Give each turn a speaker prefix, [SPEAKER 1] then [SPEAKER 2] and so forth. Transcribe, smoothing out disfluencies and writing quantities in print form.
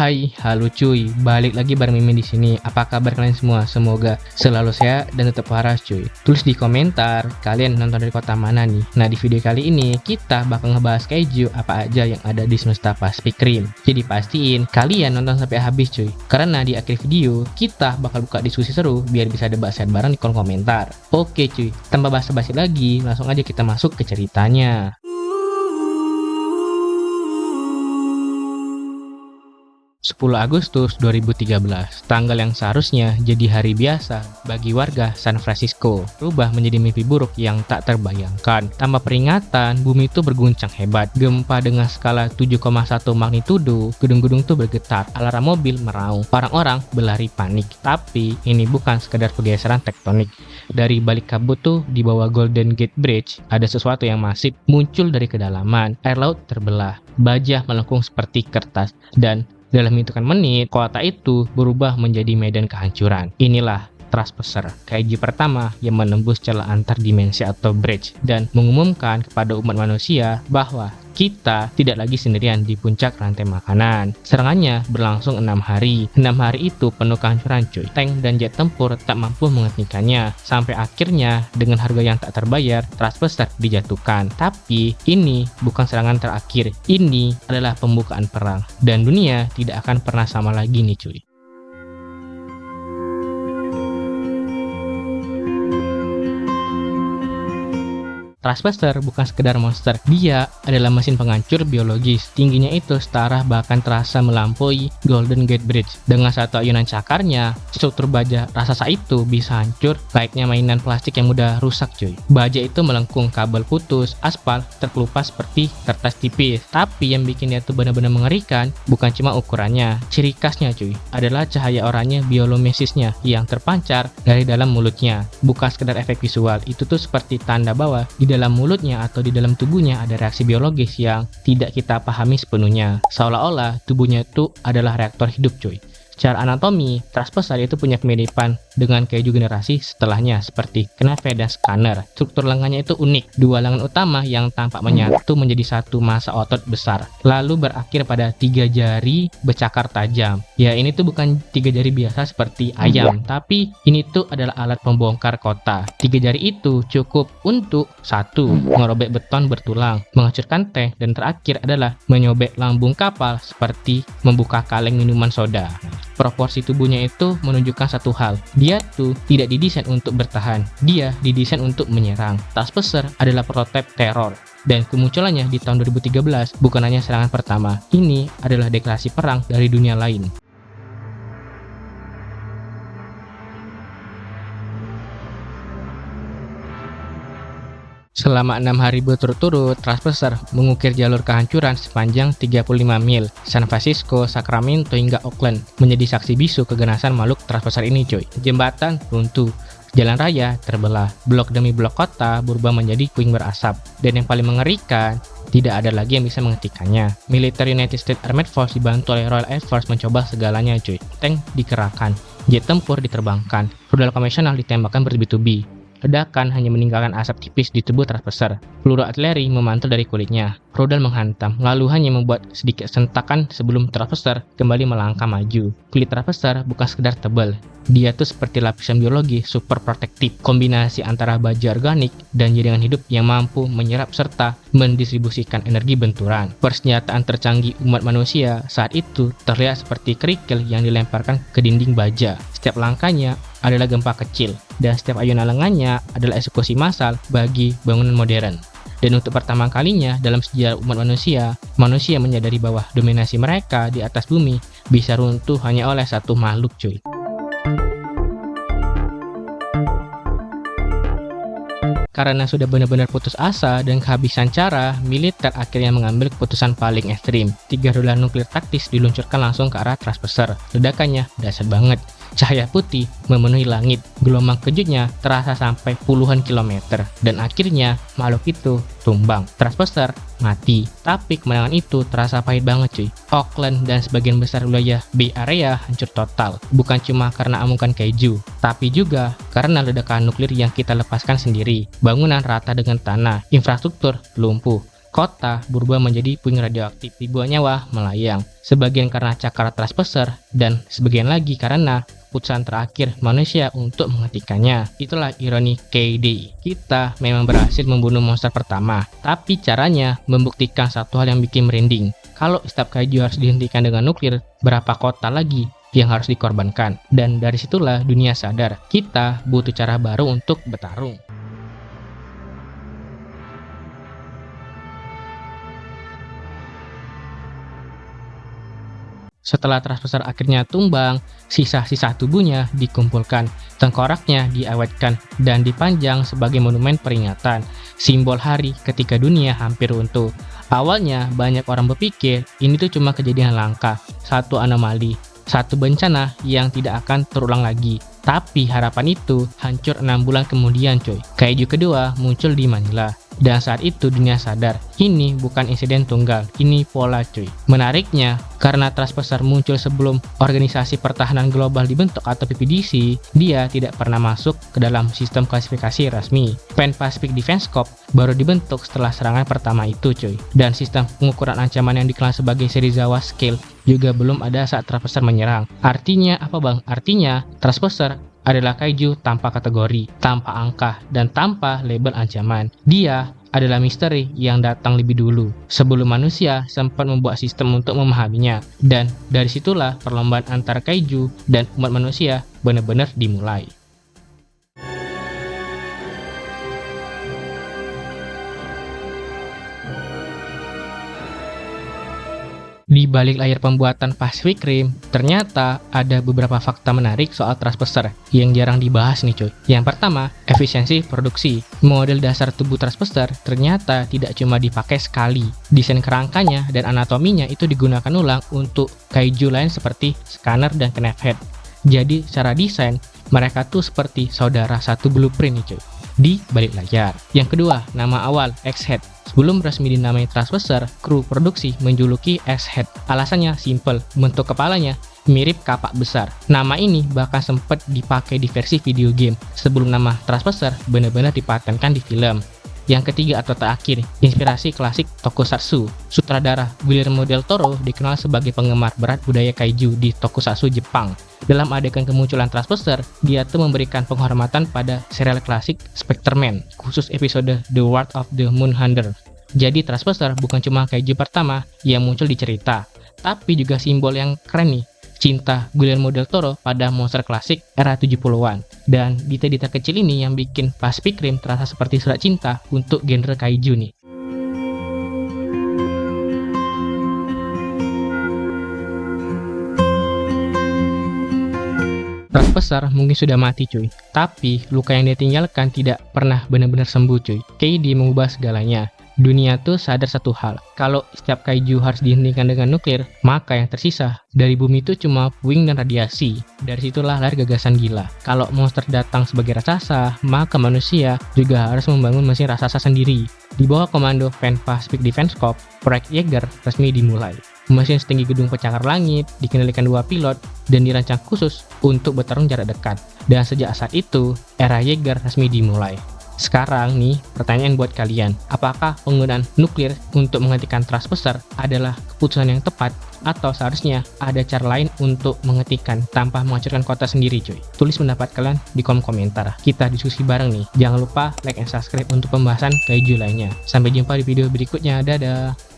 [SPEAKER 1] Hai, halo cuy, balik lagi bareng Mimin di sini. Apa kabar kalian semua? Semoga selalu sehat dan tetap waras cuy. Tulis di komentar kalian nonton dari kota mana nih. Nah, di video kali ini kita bakal ngebahas keju apa aja yang ada di semesta Pacific Rim. Jadi pastiin kalian nonton sampai habis cuy. Karena di akhir video kita bakal buka diskusi seru biar bisa debat sehat bareng di kolom komentar. Oke cuy, tanpa basa-basi lagi, langsung aja kita masuk ke ceritanya. 10 Agustus 2013, tanggal yang seharusnya jadi hari biasa bagi warga San Francisco, berubah menjadi mimpi buruk yang tak terbayangkan. Tanpa peringatan, bumi itu berguncang hebat. Gempa dengan skala 7,1 magnitudo, gedung-gedung itu bergetar, alarm mobil meraung, orang-orang berlari panik. Tapi ini bukan sekedar pergeseran tektonik. Dari balik kabut tuh di bawah Golden Gate Bridge, ada sesuatu yang masif muncul dari kedalaman. Air laut terbelah, baja melengkung seperti kertas, dan dalam hitungan menit, kota itu berubah menjadi medan kehancuran. Inilah Trespasser, kaiju pertama yang menembus celah antar dimensi atau bridge dan mengumumkan kepada umat manusia bahwa kita tidak lagi sendirian di puncak rantai makanan. Serangannya berlangsung 6 hari. 6 hari itu penuh kehancuran cuy. Tank dan jet tempur tak mampu menghentikannya. Sampai akhirnya dengan harga yang tak terbayar, Trespasser dijatuhkan. Tapi ini bukan serangan terakhir. Ini adalah pembukaan perang. Dan dunia tidak akan pernah sama lagi nih cuy. Trespasser bukan sekedar monster, dia adalah mesin penghancur biologis. Tingginya itu setara bahkan terasa melampaui Golden Gate Bridge. Dengan satu ayunan cakarnya, struktur baja raksasa itu bisa hancur layaknya mainan plastik yang mudah rusak cuy. Baja itu melengkung, kabel putus, aspal terkelupas seperti kertas tipis. Tapi yang bikin dia tuh benar-benar mengerikan bukan cuma ukurannya, ciri khasnya cuy, adalah cahaya oranye bioluminescensnya yang terpancar dari dalam mulutnya. Bukan sekedar efek visual, itu tuh seperti tanda bahwa di dalam mulutnya atau di dalam tubuhnya ada reaksi biologis yang tidak kita pahami sepenuhnya. Seolah-olah tubuhnya itu adalah reaktor hidup cuy. Secara anatomi, Trespasser itu punya kemiripan dengan keju generasi setelahnya seperti Knafe dan Scanner. Struktur lengannya itu unik. Dua lengan utama yang tampak menyatu menjadi satu massa otot besar. Lalu berakhir pada 3 jari bercakar tajam. Ya ini tuh bukan 3 jari biasa seperti ayam, tapi ini tuh adalah alat pembongkar kota. 3 jari itu cukup untuk 1. Merobek beton bertulang, menghancurkan tank, dan terakhir adalah menyobek lambung kapal seperti membuka kaleng minuman soda. Proporsi tubuhnya itu menunjukkan satu hal. Dia tuh tidak didesain untuk bertahan. Dia didesain untuk menyerang. Trespasser adalah prototipe teror. Dan kemunculannya di tahun 2013 bukan hanya serangan pertama. Ini adalah deklarasi perang dari dunia lain. Selama 6 hari berturut-turut, Trespasser mengukir jalur kehancuran sepanjang 35 mil, San Francisco, Sacramento, hingga Oakland, menjadi saksi bisu keganasan makhluk Trespasser ini cuy. Jembatan runtuh, jalan raya terbelah, blok demi blok kota berubah menjadi puing berasap, dan yang paling mengerikan, tidak ada lagi yang bisa menghentikannya. Militer United States Armed Force dibantu oleh Royal Air Force mencoba segalanya cuy. Tank dikerahkan, jet tempur diterbangkan, rudal konvensional ditembakkan bertubi-tubi. Ledakan hanya meninggalkan asap tipis di tubuh Trespasser. Peluru artileri memantul dari kulitnya. Rudal menghantam, lalu hanya membuat sedikit sentakan sebelum Trespasser kembali melangkah maju. Kulit Trespasser bukan sekedar tebal. Dia tuh seperti lapisan biologi super protektif, kombinasi antara baja organik dan jaringan hidup yang mampu menyerap serta mendistribusikan energi benturan. Persenjataan tercanggih umat manusia saat itu terlihat seperti kerikil yang dilemparkan ke dinding baja. Setiap langkahnya adalah gempa kecil, dan setiap ayunan lengannya adalah eksekusi massal bagi bangunan modern. Dan untuk pertama kalinya dalam sejarah umat manusia menyadari bahwa dominasi mereka di atas bumi bisa runtuh hanya oleh satu makhluk cuy. Karena sudah benar-benar putus asa dan kehabisan cara, militer akhirnya mengambil keputusan paling ekstrim. 3 rudal nuklir taktis diluncurkan langsung ke arah Trespasser. Ledakannya dahsyat banget. Cahaya putih memenuhi langit. Gelombang kejutnya terasa sampai puluhan kilometer. Dan akhirnya makhluk itu tumbang. Trespasser mati. Tapi kemenangan itu terasa pahit banget cuy. Oakland dan sebagian besar wilayah Bay Area hancur total. Bukan cuma karena amukan keju, tapi juga karena ledakan nuklir yang kita lepaskan sendiri. Bangunan rata dengan tanah, infrastruktur lumpuh, kota berubah menjadi puing radioaktif, ribuan nyawa melayang. Sebagian karena cakar Traspecer, dan sebagian lagi karena keputusan terakhir manusia untuk menghentikannya. Itulah ironi KD. Kita memang berhasil membunuh monster pertama, tapi caranya membuktikan satu hal yang bikin merinding. Kalau setiap kaiju harus dihentikan dengan nuklir, berapa kota lagi yang harus dikorbankan? Dan dari situlah dunia sadar, kita butuh cara baru untuk bertarung. Setelah Traspecer akhirnya tumbang, sisa-sisa tubuhnya dikumpulkan, tengkoraknya diawetkan, dan dipajang sebagai monumen peringatan, simbol hari ketika dunia hampir runtuh. Awalnya banyak orang berpikir ini tuh cuma kejadian langka, satu anomali, satu bencana yang tidak akan terulang lagi. Tapi harapan itu hancur 6 bulan kemudian coy. Kaiju kedua muncul di Manila. Dan saat itu dunia sadar, ini bukan insiden tunggal, ini pola cuy. Menariknya, karena Traspecer muncul sebelum Organisasi Pertahanan Global dibentuk atau PPDC, dia tidak pernah masuk ke dalam sistem klasifikasi resmi. Pan-Pacific Defense Corps baru dibentuk setelah serangan pertama itu cuy. Dan sistem pengukuran ancaman yang dikenal sebagai Serizawa Scale juga belum ada saat Traspecer menyerang. Artinya apa bang? Artinya Traspecer adalah kaiju tanpa kategori, tanpa angka, dan tanpa label ancaman. Dia adalah misteri yang datang lebih dulu, sebelum manusia sempat membuat sistem untuk memahaminya. Dan dari situlah perlombaan antara kaiju dan umat manusia benar-benar dimulai. Di balik layar pembuatan Pacific Rim, ternyata ada beberapa fakta menarik soal Traspecer yang jarang dibahas nih cuy. Yang pertama, efisiensi produksi. Model dasar tubuh Traspecer ternyata tidak cuma dipakai sekali. Desain kerangkanya dan anatominya itu digunakan ulang untuk kaiju lain seperti Scanner dan Knifehead. Jadi secara desain, mereka tuh seperti saudara satu blueprint nih cuy. Di balik layar. Yang kedua, nama awal X-Head. Sebelum resmi dinamai Traspecer, kru produksi menjuluki X-Head. Alasannya simple, bentuk kepalanya mirip kapak besar. Nama ini bahkan sempat dipakai di versi video game sebelum nama Traspecer benar-benar dipatenkan di film. Yang ketiga atau terakhir, inspirasi klasik tokusatsu. Sutradara Guillermo del Toro dikenal sebagai penggemar berat budaya kaiju di tokusatsu Jepang. Dalam adegan kemunculan Traspecer, dia tuh memberikan penghormatan pada serial klasik Spectreman, khusus episode The Wrath of the Moon Hunter. Jadi Traspecer bukan cuma kaiju pertama yang muncul di cerita, tapi juga simbol yang keren nih, cinta Guillermo del Toro pada monster klasik era 70-an. Dan detail-detail kecil ini yang bikin Pacific Rim terasa seperti surat cinta untuk genre kaiju nih. Traspecer mungkin sudah mati cuy, tapi luka yang dia tinggalkan tidak pernah benar-benar sembuh cuy. KD mengubah segalanya. Dunia tuh sadar satu hal, kalau setiap kaiju harus dihentikan dengan nuklir, maka yang tersisa dari bumi itu cuma puing dan radiasi. Dari situlah lahir gagasan gila. Kalau monster datang sebagai raksasa, maka manusia juga harus membangun mesin raksasa sendiri. Di bawah komando Pan-Pacific Defense Corps, proyek Jaeger resmi dimulai. Mesin setinggi gedung pencakar langit, dikendalikan 2 pilot, dan dirancang khusus untuk bertarung jarak dekat. Dan sejak saat itu, era Jaeger resmi dimulai. Sekarang nih, pertanyaan buat kalian, apakah penggunaan nuklir untuk menghentikan Traspecer adalah keputusan yang tepat, atau seharusnya ada cara lain untuk menghentikan tanpa menghancurkan kota sendiri cuy? Tulis pendapat kalian di kolom komentar, kita diskusi bareng nih. Jangan lupa like and subscribe untuk pembahasan kaiju lainnya. Sampai jumpa di video berikutnya, dadah!